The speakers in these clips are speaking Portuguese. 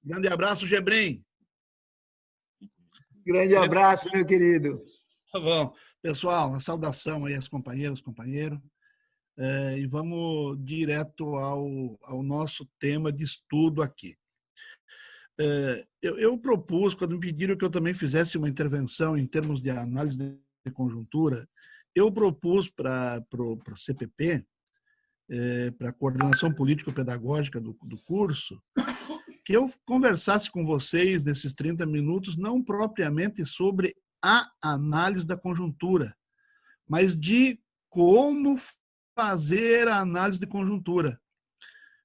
Grande abraço, Gebrim. Grande abraço, meu querido. Tá bom. Pessoal, uma saudação aí aos companheiros. E vamos direto ao nosso tema de estudo aqui. Eu propus, quando me pediram que eu também fizesse uma intervenção em termos de análise de conjuntura, eu propus para o CPP, para a Coordenação Político-Pedagógica do curso, que eu conversasse com vocês nesses 30 minutos, não propriamente sobre a análise da conjuntura, mas de como fazer a análise de conjuntura.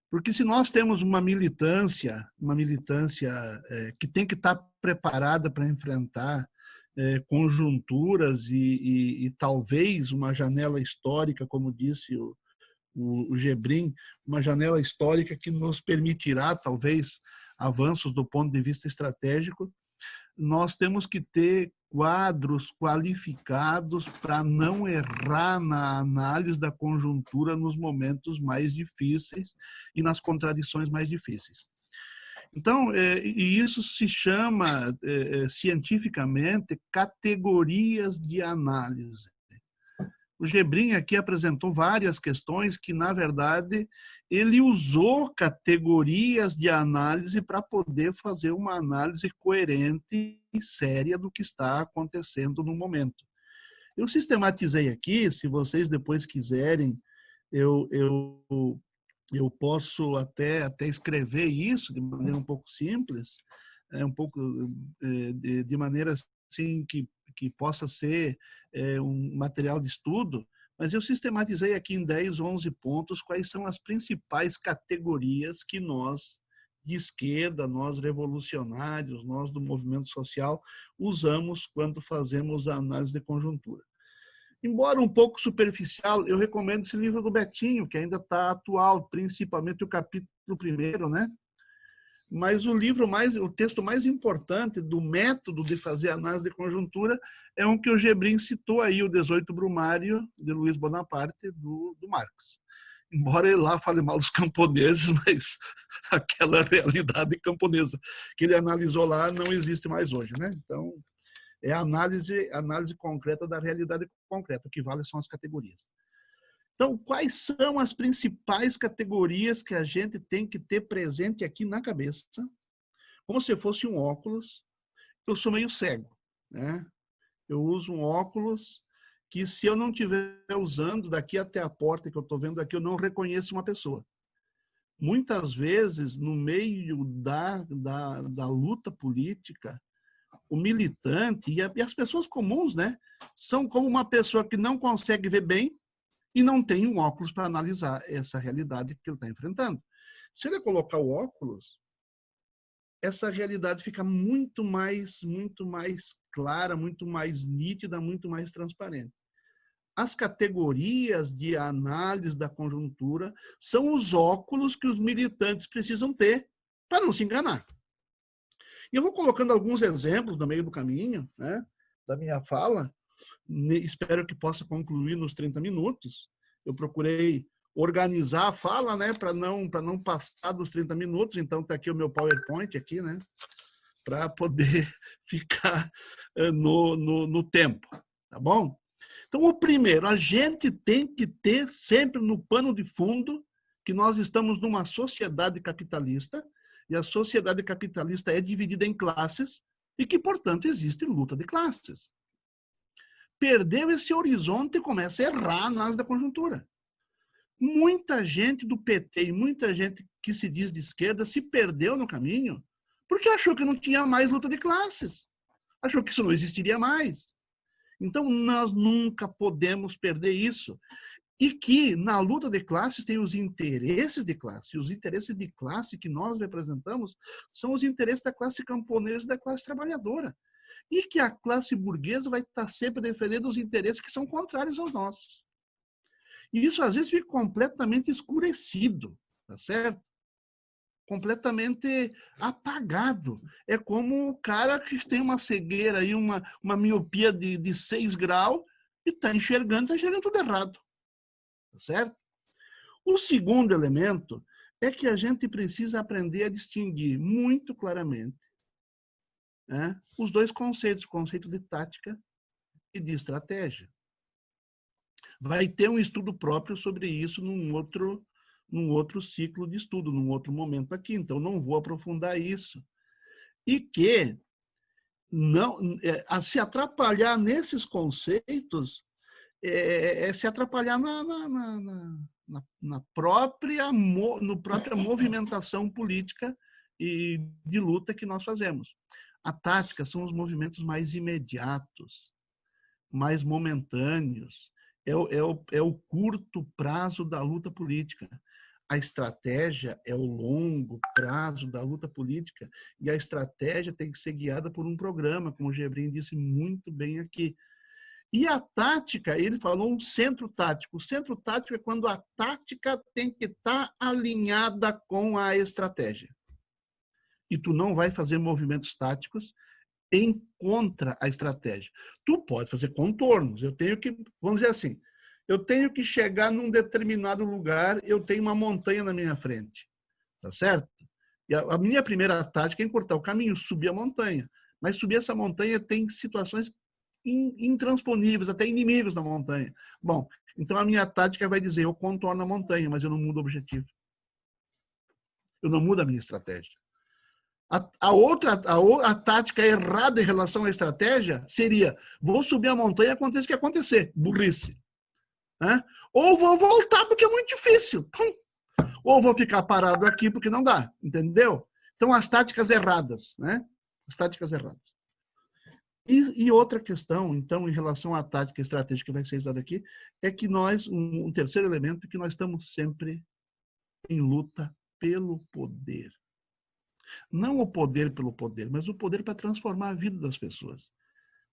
Porque se nós temos uma militância que tem que estar preparada para enfrentar conjunturas e talvez uma janela histórica, como disse o Gebrim, uma janela histórica que nos permitirá, talvez, avanços do ponto de vista estratégico, nós temos que ter quadros qualificados para não errar na análise da conjuntura nos momentos mais difíceis e nas contradições mais difíceis. Então, e isso se chama, cientificamente, categorias de análise. O Gebrim aqui apresentou várias questões que, na verdade, ele usou categorias de análise para poder fazer uma análise coerente e séria do que está acontecendo no momento. Eu sistematizei aqui, se vocês depois quiserem, eu posso até escrever isso de maneira um pouco simples, de maneira assim que possa ser um material de estudo, mas eu sistematizei aqui em 10, 11 pontos quais são as principais categorias que nós, de esquerda, nós revolucionários, nós do movimento social, usamos quando fazemos a análise de conjuntura. Embora um pouco superficial, eu recomendo esse livro do Betinho, que ainda está atual, principalmente o capítulo 1º, né? Mas o texto mais importante do método de fazer análise de conjuntura é um que o Gebrim citou aí, o 18 Brumário, de Luiz Bonaparte, do Marx. Embora ele lá fale mal dos camponeses, mas aquela realidade camponesa que ele analisou lá não existe mais hoje, né? Então, é a análise concreta da realidade concreta. O que vale são as categorias. Então, quais são as principais categorias que a gente tem que ter presente aqui na cabeça? Como se fosse um óculos. Eu sou meio cego, né? Eu uso um óculos que, se eu não estiver usando daqui até a porta que eu estou vendo aqui, eu não reconheço uma pessoa. Muitas vezes, no meio da luta política, o militante e as pessoas comuns, né, são como uma pessoa que não consegue ver bem e não tem um óculos para analisar essa realidade que ele está enfrentando. Se ele colocar o óculos, essa realidade fica muito mais clara, muito mais nítida, muito mais transparente. As categorias de análise da conjuntura são os óculos que os militantes precisam ter para não se enganar. E eu vou colocando alguns exemplos no meio do caminho, né, da minha fala. Espero que possa concluir nos 30 minutos. Eu procurei organizar a fala, né, para não passar dos 30 minutos. Então, está aqui o meu PowerPoint, aqui, né, para poder ficar no tempo. Tá bom? Então, o primeiro, a gente tem que ter sempre no pano de fundo que nós estamos numa sociedade capitalista, e a sociedade capitalista é dividida em classes e que, portanto, existe luta de classes. Perdeu esse horizonte e começa a errar na análise da conjuntura. Muita gente do PT e muita gente que se diz de esquerda se perdeu no caminho porque achou que não tinha mais luta de classes. Achou que isso não existiria mais. Então, nós nunca podemos perder isso. E que, na luta de classes, tem os interesses de classe. E os interesses de classe que nós representamos são os interesses da classe camponesa e da classe trabalhadora. E que a classe burguesa vai estar sempre defendendo os interesses que são contrários aos nossos. E isso, às vezes, fica completamente escurecido, tá certo? Completamente apagado. É como o cara que tem uma cegueira, aí, uma miopia de 6 graus e está enxergando tudo errado. Tá certo? O segundo elemento é que a gente precisa aprender a distinguir muito claramente, né, os dois conceitos, o conceito de tática e de estratégia. Vai ter um estudo próprio sobre isso num outro ciclo de estudo, num outro momento aqui, então não vou aprofundar isso. E que não, se atrapalhar nesses conceitos é se atrapalhar na própria movimentação política e de luta que nós fazemos. A tática são os movimentos mais imediatos, mais momentâneos, é o curto prazo da luta política. A estratégia é o longo prazo da luta política e a estratégia tem que ser guiada por um programa, como o Gebrim disse muito bem aqui. E a tática, ele falou um centro tático. O centro tático é quando a tática tem que estar alinhada com a estratégia. E tu não vai fazer movimentos táticos em contra a estratégia. Tu pode fazer contornos. Eu tenho que, vamos dizer assim, eu tenho que chegar num determinado lugar, eu tenho uma montanha na minha frente, tá certo? E a minha primeira tática é encurtar o caminho, subir a montanha. Mas subir essa montanha tem situações intransponíveis, até inimigos na montanha. Bom, então a minha tática vai dizer, eu contorno a montanha, mas eu não mudo o objetivo. Eu não mudo a minha estratégia. A tática errada em relação à estratégia seria, vou subir a montanha, aconteça o que acontecer, burrice. Né? Ou vou voltar porque é muito difícil. Ou vou ficar parado aqui porque não dá, entendeu? Então, as táticas erradas, né? As táticas erradas. E outra questão, então, em relação à tática estratégica que vai ser estudada aqui, é que nós, um terceiro elemento, é que nós estamos sempre em luta pelo poder. Não o poder pelo poder, mas o poder para transformar a vida das pessoas.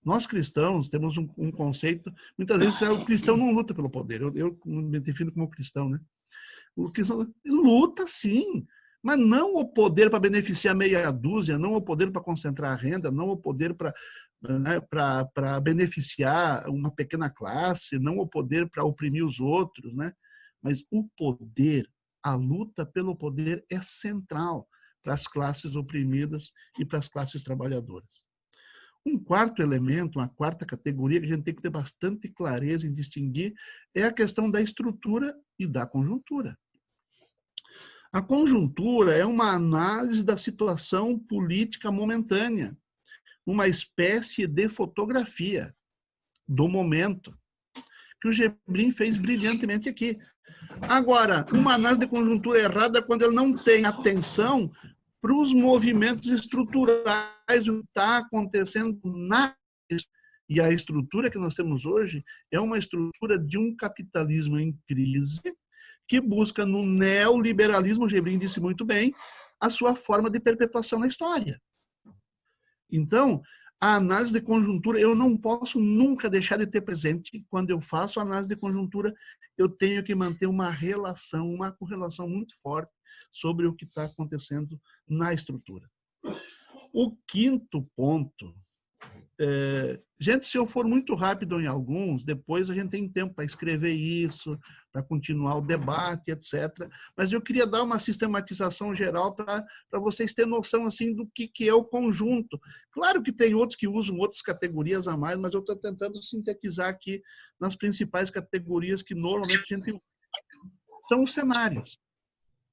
Nós cristãos temos um conceito, muitas vezes o cristão não luta pelo poder, eu me defino como cristão, né? O cristão luta sim, mas não o poder para beneficiar meia dúzia, não o poder para concentrar a renda, não o poder para, né, para beneficiar uma pequena classe, não o poder para oprimir os outros, né? Mas o poder, a luta pelo poder é central para as classes oprimidas e para as classes trabalhadoras. Um quarto elemento, uma quarta categoria que a gente tem que ter bastante clareza em distinguir é a questão da estrutura e da conjuntura. A conjuntura é uma análise da situação política momentânea, uma espécie de fotografia do momento, que o Gebrim fez brilhantemente aqui. Agora, uma análise de conjuntura errada é quando ele não tem atenção para os movimentos estruturais, o que está acontecendo na... E a estrutura que nós temos hoje é uma estrutura de um capitalismo em crise que busca no neoliberalismo, o Gebrim disse muito bem, a sua forma de perpetuação na história. Então, a análise de conjuntura, eu não posso nunca deixar de ter presente. Quando eu faço a análise de conjuntura, eu tenho que manter uma correlação muito forte sobre o que está acontecendo na estrutura. O quinto ponto, gente, se eu for muito rápido em alguns, depois a gente tem tempo para escrever isso, para continuar o debate, etc. Mas eu queria dar uma sistematização geral para vocês terem noção assim, do que é o conjunto. Claro que tem outros que usam outras categorias a mais, mas eu estou tentando sintetizar aqui nas principais categorias que normalmente a gente usa. São os cenários.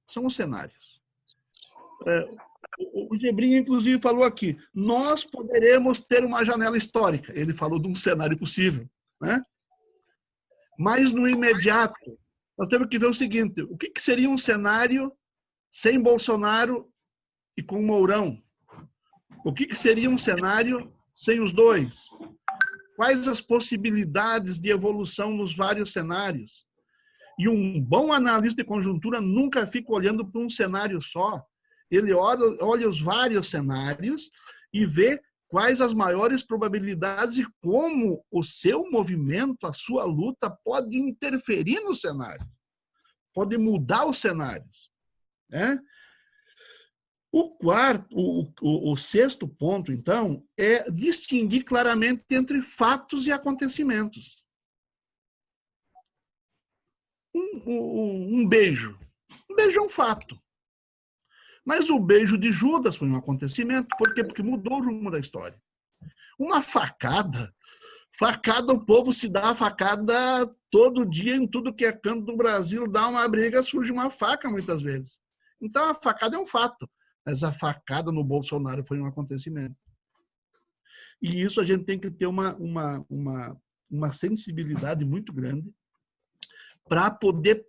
São os cenários. O Gebrim, inclusive, falou aqui, nós poderemos ter uma janela histórica. Ele falou de um cenário possível, né? Mas, no imediato, nós temos que ver o seguinte, o que seria um cenário sem Bolsonaro e com Mourão? O que seria um cenário sem os dois? Quais as possibilidades de evolução nos vários cenários? E um bom analista de conjuntura nunca fica olhando para um cenário só. Ele olha os vários cenários e vê quais as maiores probabilidades e como o seu movimento, a sua luta pode interferir no cenário, pode mudar os cenários. Né? O sexto ponto, então, é distinguir claramente entre fatos e acontecimentos. Um beijo. Um beijo é um fato. Mas o beijo de Judas foi um acontecimento. Por quê? Porque mudou o rumo da história. Uma facada, o povo se dá a facada todo dia em tudo que é canto do Brasil, dá uma briga, surge uma faca muitas vezes. Então a facada é um fato, mas a facada no Bolsonaro foi um acontecimento. E isso a gente tem que ter uma sensibilidade muito grande para poder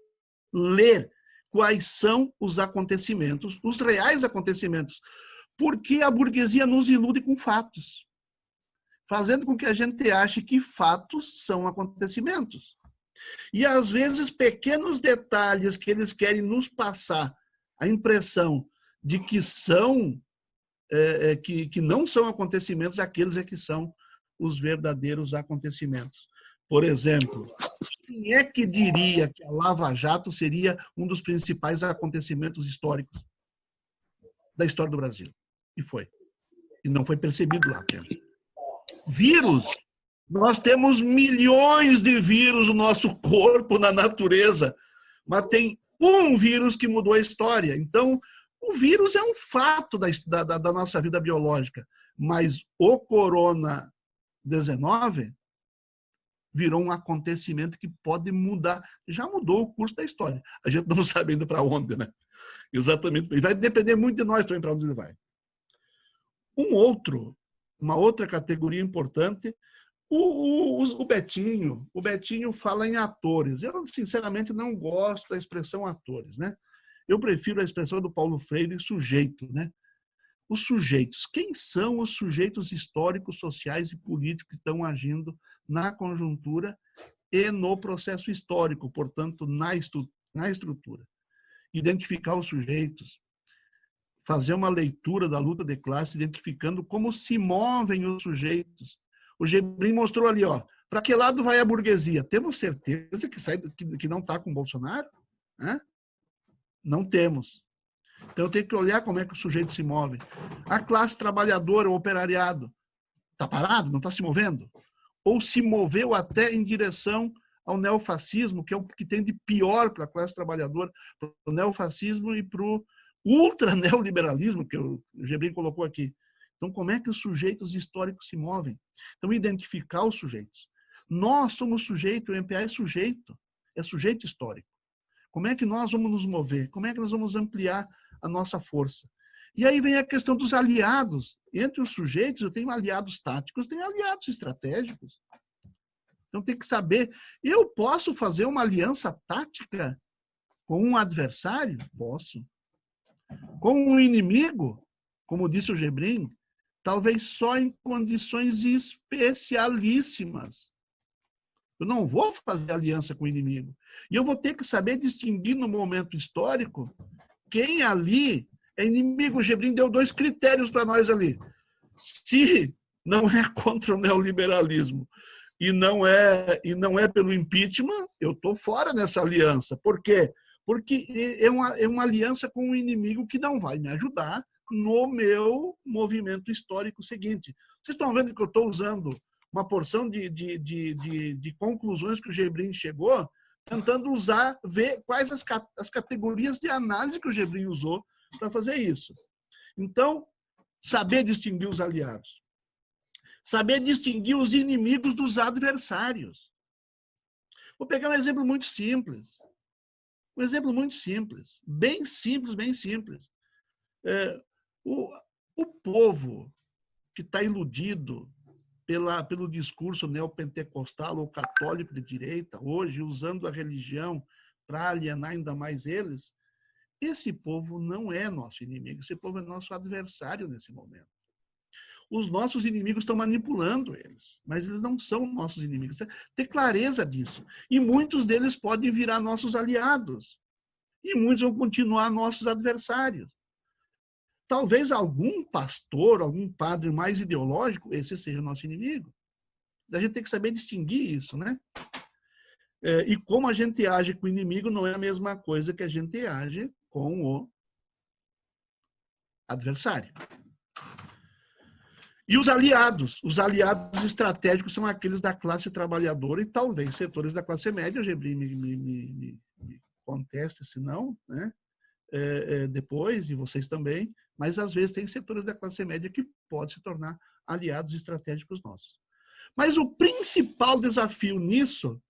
ler quais são os acontecimentos, os reais acontecimentos, porque a burguesia nos ilude com fatos, fazendo com que a gente ache que fatos são acontecimentos. E, às vezes, pequenos detalhes que eles querem nos passar a impressão de que são, que não são acontecimentos, aqueles é que são os verdadeiros acontecimentos. Por exemplo, quem é que diria que a Lava Jato seria um dos principais acontecimentos históricos da história do Brasil? E foi. E não foi percebido lá dentro. Vírus. Nós temos milhões de vírus no nosso corpo, na natureza, mas tem um vírus que mudou a história. Então, o vírus é um fato da nossa vida biológica, mas o Corona-19 virou um acontecimento que pode mudar. Já mudou o curso da história. A gente não sabe ainda para onde, né? Exatamente. E vai depender muito de nós também para onde ele vai. Uma outra categoria importante, o Betinho. O Betinho fala em atores. Eu, sinceramente, não gosto da expressão atores, né? Eu prefiro a expressão do Paulo Freire, sujeito, né? Os sujeitos. Quem são os sujeitos históricos, sociais e políticos que estão agindo na conjuntura e no processo histórico, portanto, na estrutura? Identificar os sujeitos, fazer uma leitura da luta de classe, identificando como se movem os sujeitos. O Gebrim mostrou ali, ó, para que lado vai a burguesia? Temos certeza que não está com o Bolsonaro? Né? Não temos. Então, eu tenho que olhar como é que o sujeito se move. A classe trabalhadora, o operariado, está parado? Não está se movendo? Ou se moveu até em direção ao neofascismo, que é o que tem de pior para a classe trabalhadora, para o neofascismo e para o ultra-neoliberalismo, que o Gebrim colocou aqui. Então, como é que os sujeitos históricos se movem? Então, identificar os sujeitos. Nós somos sujeito, o MPA é sujeito histórico. Como é que nós vamos nos mover? Como é que nós vamos ampliar a nossa força? E aí vem a questão dos aliados. Entre os sujeitos, eu tenho aliados táticos, tenho aliados estratégicos. Então tem que saber, eu posso fazer uma aliança tática com um adversário? Posso. Com um inimigo, como disse o Gebrim, talvez só em condições especialíssimas. Eu não vou fazer aliança com o inimigo. E eu vou ter que saber distinguir no momento histórico quem ali é inimigo. O Gebrim deu 2 critérios para nós ali. Se não é contra o neoliberalismo e não é pelo impeachment, eu estou fora dessa aliança. Por quê? Porque é uma aliança com um inimigo que não vai me ajudar no meu movimento histórico seguinte. Vocês estão vendo que eu estou usando uma porção de conclusões que o Gebrim chegou, tentando ver quais as categorias de análise que o Gebrim usou para fazer isso. Então, saber distinguir os aliados. Saber distinguir os inimigos dos adversários. Vou pegar um exemplo muito simples. Um exemplo muito simples. Bem simples, bem simples. O povo que está iludido pelo discurso neopentecostal ou católico de direita, hoje, usando a religião para alienar ainda mais eles, esse povo não é nosso inimigo, esse povo é nosso adversário nesse momento. Os nossos inimigos estão manipulando eles, mas eles não são nossos inimigos. Ter clareza disso. E muitos deles podem virar nossos aliados. E muitos vão continuar nossos adversários. Talvez algum pastor, algum padre mais ideológico, esse seja o nosso inimigo. A gente tem que saber distinguir isso, né? E como a gente age com o inimigo não é a mesma coisa que a gente age com o adversário. E os aliados estratégicos são aqueles da classe trabalhadora e talvez setores da classe média, o Gebrim me conteste se não, né? depois, e vocês também, mas às vezes tem setores da classe média que podem se tornar aliados estratégicos nossos. Mas o principal desafio nisso,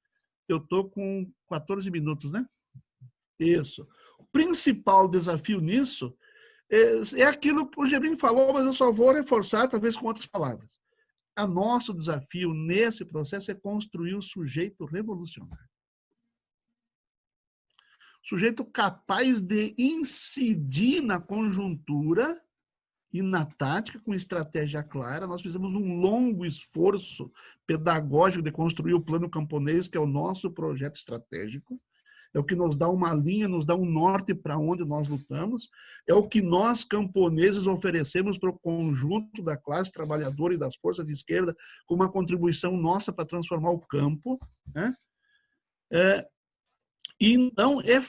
eu estou com 14 minutos, né? Isso. O principal desafio nisso é aquilo que o Gebrim falou, mas eu só vou reforçar, talvez com outras palavras. O nosso desafio nesse processo é construir o sujeito revolucionário. Sujeito capaz de incidir na conjuntura e na tática com estratégia clara. Nós fizemos um longo esforço pedagógico de construir o Plano Camponês, que é o nosso projeto estratégico. É o que nos dá uma linha, nos dá um norte para onde nós lutamos. É o que nós, camponeses, oferecemos para o conjunto da classe trabalhadora e das forças de esquerda, com uma contribuição nossa para transformar o campo, né? Então, é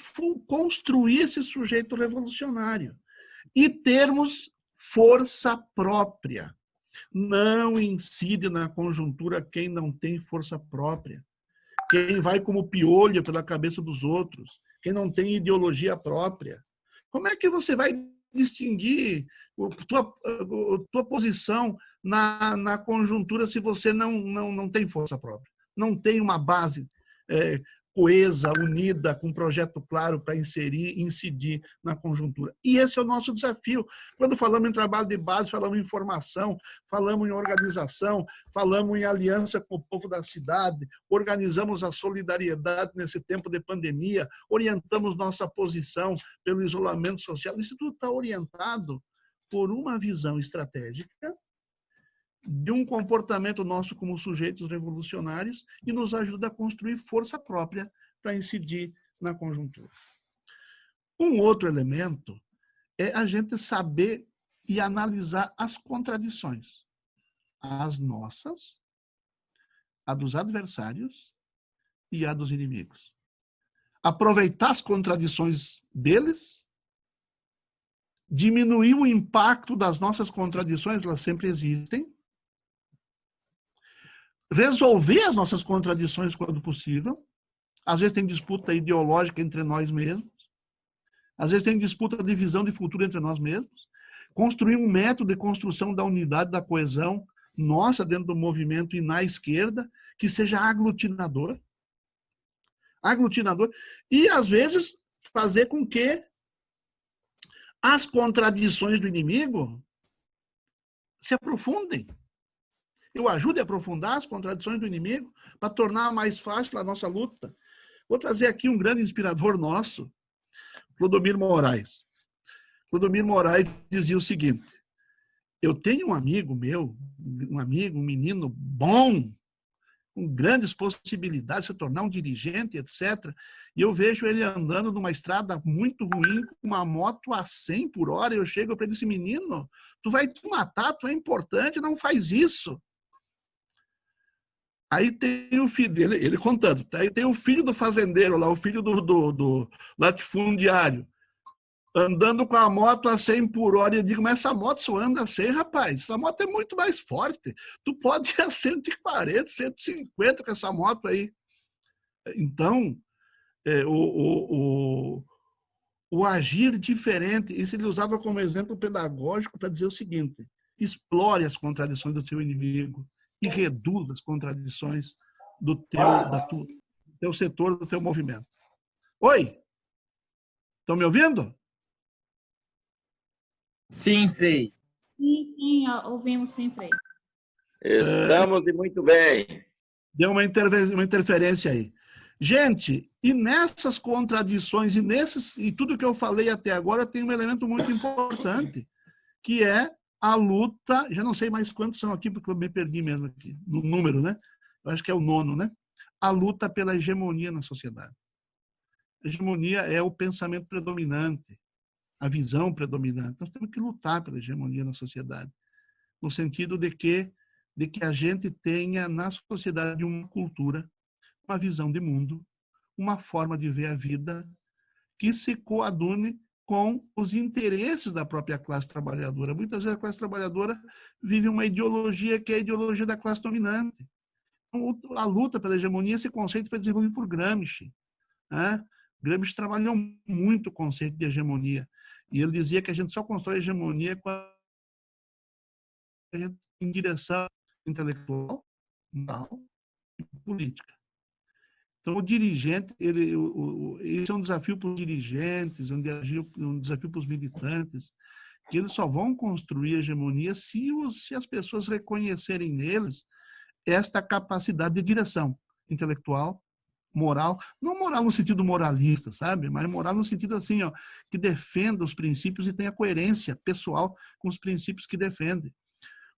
construir esse sujeito revolucionário e termos força própria. Não incide na conjuntura quem não tem força própria, quem vai como piolho pela cabeça dos outros, quem não tem ideologia própria. Como é que você vai distinguir tua posição na conjuntura se você não tem força própria? Não tem uma base coesa, unida, com um projeto claro para incidir na conjuntura. E esse é o nosso desafio. Quando falamos em trabalho de base, falamos em formação, falamos em organização, falamos em aliança com o povo da cidade, organizamos a solidariedade nesse tempo de pandemia, orientamos nossa posição pelo isolamento social. Isso tudo está orientado por uma visão estratégica de um comportamento nosso como sujeitos revolucionários e nos ajuda a construir força própria para incidir na conjuntura. Um outro elemento é a gente saber e analisar as contradições, as nossas, a dos adversários e a dos inimigos. Aproveitar as contradições deles, diminuir o impacto das nossas contradições, elas sempre existem, resolver as nossas contradições quando possível. Às vezes tem disputa ideológica entre nós mesmos. Às vezes tem disputa de visão de futuro entre nós mesmos. Construir um método de construção da unidade, da coesão nossa dentro do movimento e na esquerda, que seja aglutinador. Aglutinador. E, às vezes, fazer com que as contradições do inimigo se aprofundem. Eu ajude a aprofundar as contradições do inimigo para tornar mais fácil a nossa luta. Vou trazer aqui um grande inspirador nosso, Clodomiro Moraes. Clodomiro Moraes dizia o seguinte: eu tenho um amigo meu, um menino bom, com grandes possibilidades de se tornar um dirigente, etc. E eu vejo ele andando numa estrada muito ruim, com uma moto a 100 por hora, eu chego para ele e disse: menino, tu vai te matar, tu é importante, não faz isso. Aí tem o filho dele, ele contando, aí tem o filho do fazendeiro lá, o filho do latifundiário, andando com a moto a 100 por hora. E eu digo: mas essa moto só anda a 100, rapaz, essa moto é muito mais forte, tu pode ir a 140, 150 com essa moto aí. Então, o agir diferente, isso ele usava como exemplo pedagógico para dizer o seguinte: explore as contradições do seu inimigo e reduza as contradições do teu setor, do teu movimento. Oi? Estão me ouvindo? Sim, Frei. Sim, ouvimos sim, Frei. Estamos e muito bem. Deu uma interferência aí. Gente, e nessas contradições e tudo que eu falei até agora tem um elemento muito importante, que é a luta, já não sei mais quantos são aqui, porque eu me perdi mesmo aqui, no número, né? Eu acho que é o 9º, né? A luta pela hegemonia na sociedade. A hegemonia é o pensamento predominante, a visão predominante. Nós temos que lutar pela hegemonia na sociedade, no sentido de que a gente tenha na sociedade uma cultura, uma visão de mundo, uma forma de ver a vida que se coadune com os interesses da própria classe trabalhadora. Muitas vezes a classe trabalhadora vive uma ideologia que é a ideologia da classe dominante. Então, a luta pela hegemonia, esse conceito foi desenvolvido por Gramsci, né? Gramsci trabalhou muito o conceito de hegemonia. E ele dizia que a gente só constrói hegemonia quando a gente em direção intelectual, moral e política. Então, o dirigente, esse é um desafio para os dirigentes, um desafio para os militantes, que eles só vão construir hegemonia se as pessoas reconhecerem neles esta capacidade de direção intelectual, moral, não moral no sentido moralista, sabe? Mas moral no sentido assim, ó, que defenda os princípios e tenha coerência pessoal com os princípios que defende.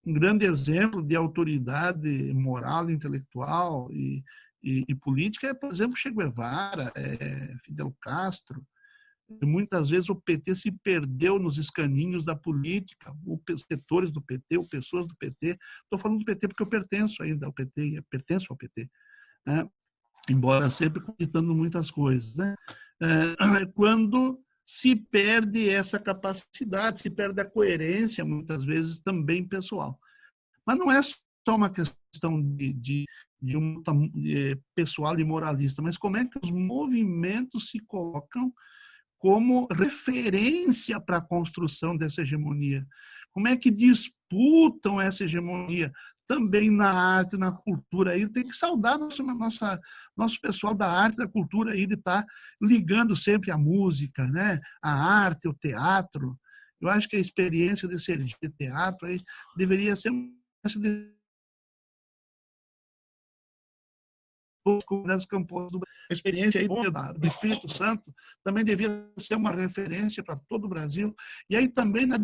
Um grande exemplo de autoridade moral, intelectual e política é, por exemplo, Che Guevara, Fidel Castro. Muitas vezes o PT se perdeu nos escaninhos da política, os setores do PT, ou pessoas do PT. Estou falando do PT porque eu pertenço ainda ao PT, pertenço ao PT, né? Embora sempre acreditando muitas coisas, né? Quando se perde essa capacidade, se perde a coerência, muitas vezes também pessoal. Mas não é só uma questão de pessoal e moralista, mas como é que os movimentos se colocam como referência para a construção dessa hegemonia. Como é que disputam essa hegemonia? Também na arte, na cultura. Aí tem que saudar nosso pessoal da arte, da cultura, aí, de estar ligando sempre a música, né? A arte, o teatro. Eu acho que a experiência de ser de teatro aí deveria ser uma das campanhas do Brasil. A experiência aí do Espírito Santo também devia ser uma referência para todo o Brasil. E aí também na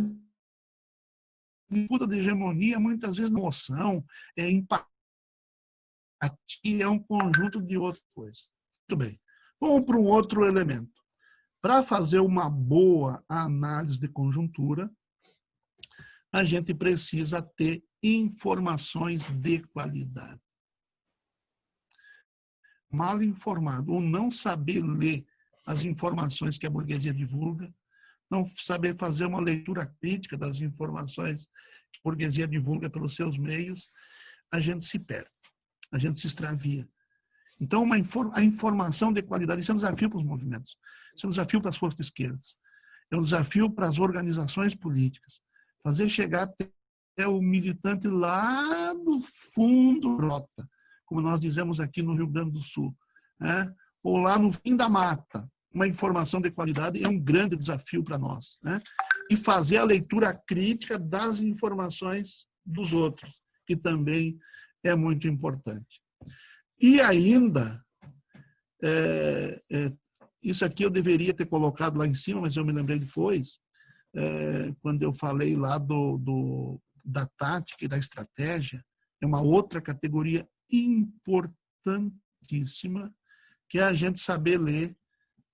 disputa de hegemonia, muitas vezes emoção, empatia, é um conjunto de outras coisas. Muito bem. Vamos para um outro elemento. Para fazer uma boa análise de conjuntura, a gente precisa ter informações de qualidade. Mal informado, ou não saber ler as informações que a burguesia divulga, não saber fazer uma leitura crítica das informações que a burguesia divulga pelos seus meios, a gente se perde, a gente se extravia. Então, a informação de qualidade, isso é um desafio para os movimentos, isso é um desafio para as forças de esquerda, é um desafio para as organizações políticas, fazer chegar até o militante lá do fundo da rota, como nós dizemos aqui no Rio Grande do Sul, né? Ou lá no fim da mata. Uma informação de qualidade é um grande desafio para nós, né? E fazer a leitura crítica das informações dos outros, que também é muito importante. E ainda, isso aqui eu deveria ter colocado lá em cima, mas eu me lembrei depois, quando eu falei lá da tática e da estratégia, é uma outra categoria importantíssima, que é a gente saber ler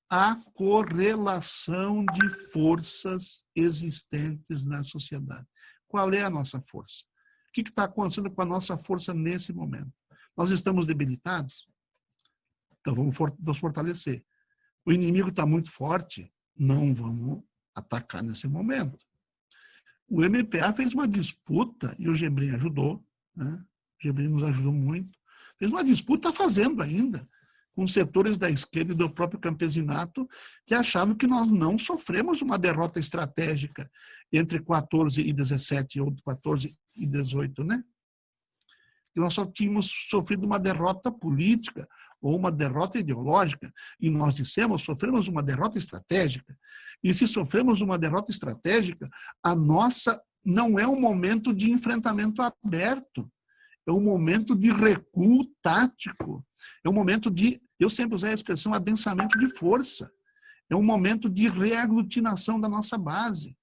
a correlação de forças existentes na sociedade. Qual é a nossa força? O que está acontecendo com a nossa força nesse momento? Nós estamos debilitados? Então vamos nos fortalecer. O inimigo está muito forte? Não vamos atacar nesse momento. O MPA fez uma disputa, e o Gebrim ajudou, né? O Gebrim nos ajudou muito. Fez uma disputa, está fazendo ainda, com setores da esquerda e do próprio campesinato, que achavam que nós não sofremos uma derrota estratégica entre 14 e 17, ou 14 e 18, né? Que nós só tínhamos sofrido uma derrota política ou uma derrota ideológica, e nós dissemos, sofremos uma derrota estratégica. E se sofremos uma derrota estratégica, a nossa não é um momento de enfrentamento aberto, é um momento de recuo tático, é um momento de, eu sempre usei a expressão, adensamento de força, é um momento de reaglutinação da nossa base,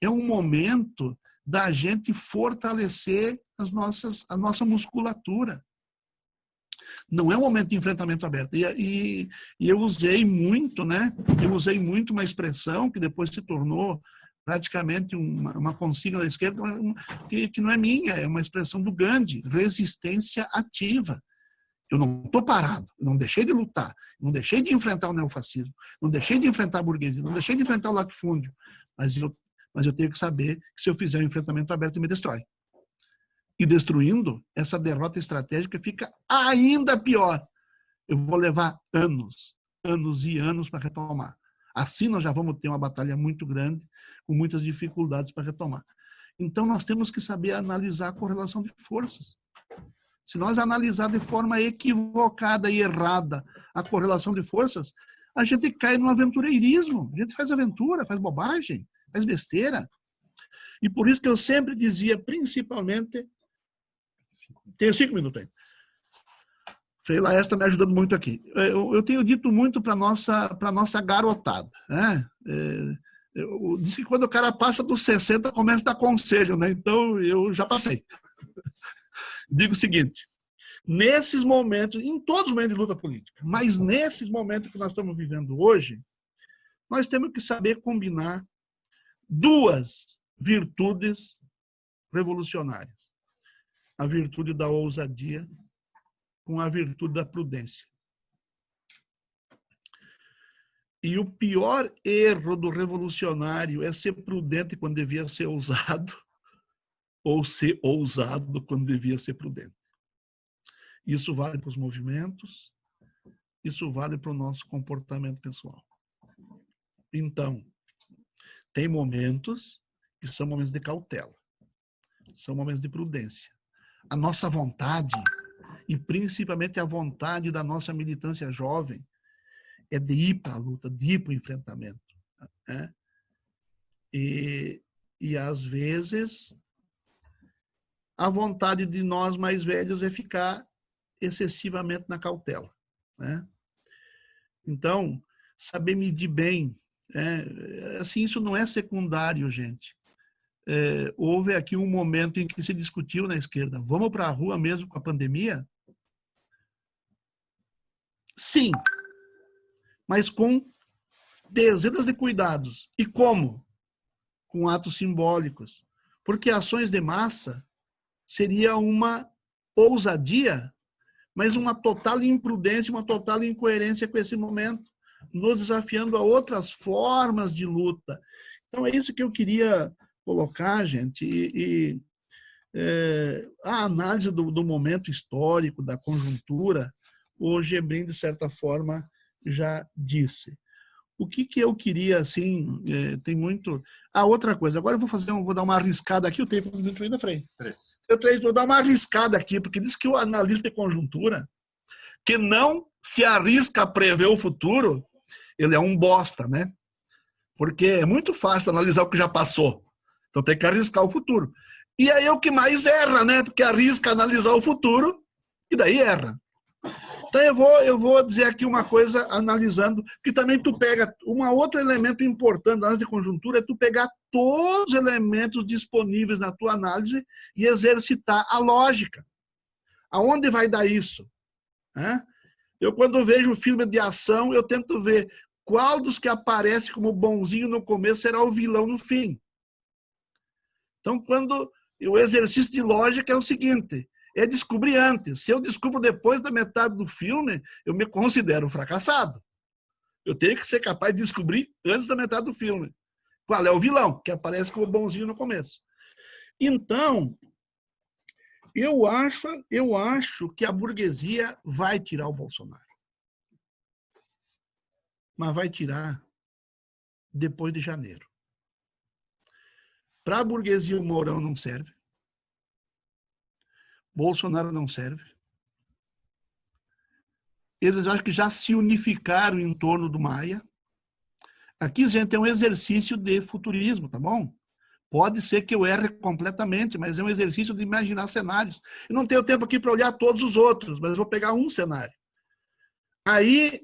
é um momento da gente fortalecer a nossa musculatura. Não é um momento de enfrentamento aberto. E eu usei muito, né? Eu usei muito uma expressão que depois se tornou praticamente uma consigna da esquerda, que não é minha, é uma expressão do Gandhi, resistência ativa. Eu não estou parado, eu não deixei de lutar, não deixei de enfrentar o neofascismo, não deixei de enfrentar a burguesia, não deixei de enfrentar o latifúndio, mas eu tenho que saber que se eu fizer um enfrentamento aberto, me destrói. E destruindo, essa derrota estratégica fica ainda pior. Eu vou levar anos anos e anos para retomar. Assim, nós já vamos ter uma batalha muito grande, com muitas dificuldades para retomar. Então, nós temos que saber analisar a correlação de forças. Se nós analisar de forma equivocada e errada a correlação de forças, a gente cai no aventureirismo. A gente faz aventura, faz bobagem, faz besteira. E por isso que eu sempre dizia, principalmente... Tenho 5 minutos ainda. Frei Laércio está me ajudando muito aqui. Eu tenho dito muito para a nossa garotada. Né? Eu disse que quando o cara passa dos 60, começa a dar conselho. Né? Então, eu já passei. Digo o seguinte, nesses momentos, em todos os momentos de luta política, mas nesses momentos que nós estamos vivendo hoje, nós temos que saber combinar 2 virtudes revolucionárias. A virtude da ousadia com a virtude da prudência. E o pior erro do revolucionário é ser prudente quando devia ser ousado, ou ser ousado quando devia ser prudente. Isso vale para os movimentos, isso vale para o nosso comportamento pessoal. Então, tem momentos que são momentos de cautela, são momentos de prudência. A nossa vontade, e principalmente a vontade da nossa militância jovem, é de ir para a luta, de ir para o enfrentamento. Né? E às vezes, a vontade de nós mais velhos é ficar excessivamente na cautela. Né? Então, saber medir bem, assim, isso não é secundário, gente. Houve aqui um momento em que se discutiu na esquerda, vamos para a rua mesmo com a pandemia? Sim, mas com dezenas de cuidados. E como? Com atos simbólicos. Porque ações de massa seria uma ousadia, mas uma total imprudência, uma total incoerência com esse momento, nos desafiando a outras formas de luta. Então, é isso que eu queria colocar, gente, a análise do momento histórico, da conjuntura, o Gebrim, de certa forma, já disse. O que eu queria, assim, tem muito... outra coisa, agora eu vou dar uma arriscada aqui, o tempo muito ainda, Frei. 3. Eu vou dar uma arriscada aqui, porque diz que o analista de conjuntura, que não se arrisca a prever o futuro, ele é um bosta, né? Porque é muito fácil analisar o que já passou. Então tem que arriscar o futuro. E aí é o que mais erra, né? Porque arrisca analisar o futuro e daí erra. Então eu vou dizer aqui uma coisa analisando, que também tu pega um outro elemento importante da análise de conjuntura, é tu pegar todos os elementos disponíveis na tua análise e exercitar a lógica. Aonde vai dar isso? Eu, quando vejo um filme de ação, eu tento ver qual dos que aparece como bonzinho no começo será o vilão no fim. Então, o exercício de lógica é o seguinte, é descobrir antes. Se eu descubro depois da metade do filme, eu me considero fracassado. Eu tenho que ser capaz de descobrir antes da metade do filme qual é o vilão, que aparece como bonzinho no começo. Então, eu acho que a burguesia vai tirar o Bolsonaro. Mas vai tirar depois de janeiro. Para a burguesia, o Mourão não serve. Bolsonaro não serve. Eles acham que já se unificaram em torno do Maia. Aqui, gente, é um exercício de futurismo, tá bom? Pode ser que eu erre completamente, mas é um exercício de imaginar cenários. Eu não tenho tempo aqui para olhar todos os outros, mas eu vou pegar um cenário. Aí,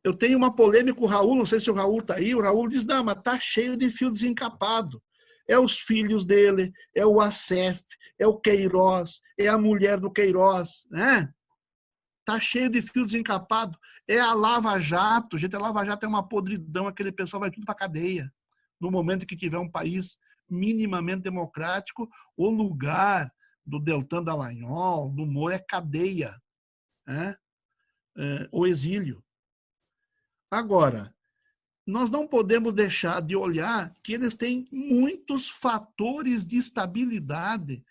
eu tenho uma polêmica com o Raul, não sei se o Raul está aí, o Raul diz, não, mas está cheio de fio desencapado. É os filhos dele, é o Acef, é o Queiroz, é a mulher do Queiroz, né? Está cheio de fio desencapado. É a Lava Jato, gente, a Lava Jato é uma podridão, aquele pessoal vai tudo para a cadeia. No momento que tiver um país minimamente democrático, o lugar do Deltan Dallagnol, do Moro, é cadeia, né? O exílio. Agora, nós não podemos deixar de olhar que eles têm muitos fatores de estabilidade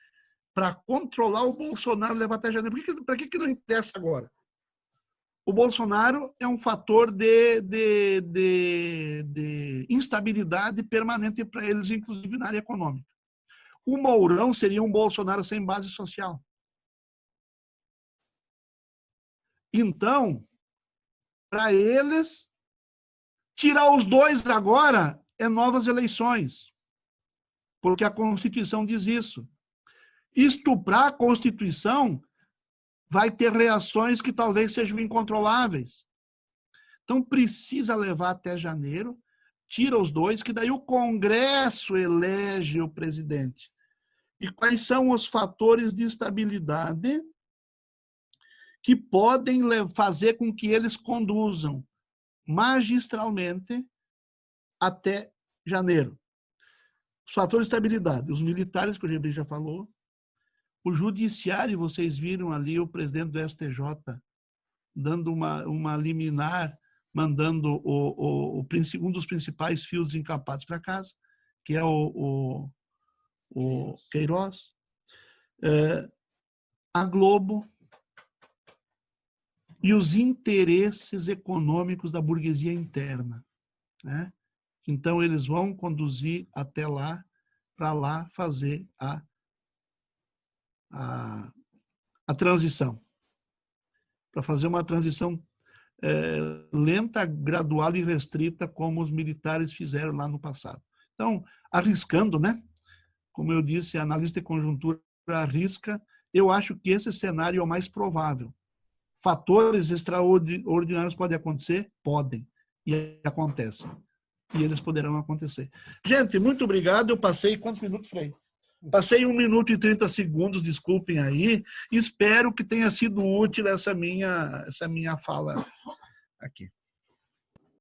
para controlar o Bolsonaro e levar até janeiro. Para que não interessa agora? o Bolsonaro é um fator de instabilidade permanente para eles, inclusive na área econômica. O Mourão seria um Bolsonaro sem base social. Então, para eles, tirar os dois agora é novas eleições, porque a Constituição diz isso. Estuprar a Constituição vai ter reações que talvez sejam incontroláveis. Então, precisa levar até janeiro, tira os dois, que daí o Congresso elege o presidente. E quais são os fatores de estabilidade que podem fazer com que eles conduzam magistralmente até janeiro? Os fatores de estabilidade, os militares, que o Gebrim já falou, o judiciário, vocês viram ali o presidente do STJ dando uma liminar, mandando um dos principais fios desencapados para casa, que é o Queiroz, a Globo e os interesses econômicos da burguesia interna, né? Então, eles vão conduzir até lá, para lá fazer a transição. Para fazer uma transição lenta, gradual e restrita, como os militares fizeram lá no passado. Então, arriscando, né? Como eu disse, a analista de conjuntura arrisca. Eu acho que esse cenário é o mais provável. Fatores extraordinários podem acontecer? Podem. E acontecem. E eles poderão acontecer. Gente, muito obrigado. Eu passei quantos minutos, Frei? Passei 1 minuto e 30 segundos, desculpem aí. Espero que tenha sido útil essa minha fala aqui.